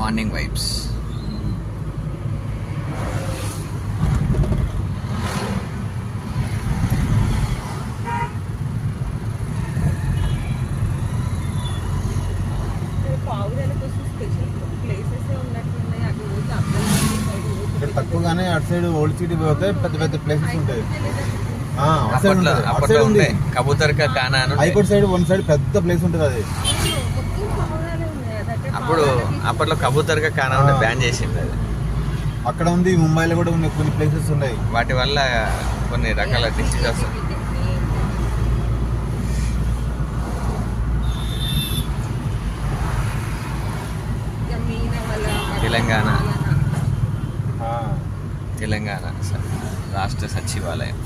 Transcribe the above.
Morning vibes. తక్కువగానే అటు side old city పోతే పెద్ద పెద్ద ప్లేసెస్ ఉంటాయి. అప్పట్లో ఉండే కబూతర్ కా ఖానా అని హైకోర్ట్ సైడ్ వన్ సైడ్ పెద్ద ప్లేస్ ఉంటుంది. అది అప్పట్లో కబూతర్ కా ఖానా ఉండే బ్యాన్ చేసింది. అది అక్కడ ఉంది. ముంబైలో కూడా ఉన్నాయి కొన్ని ప్లేసెస్ ఉన్నాయి. వాటి వల్ల కొన్ని రకాల డిసీజెస్. తెలంగాణ రాష్ట్ర సచివాలయం.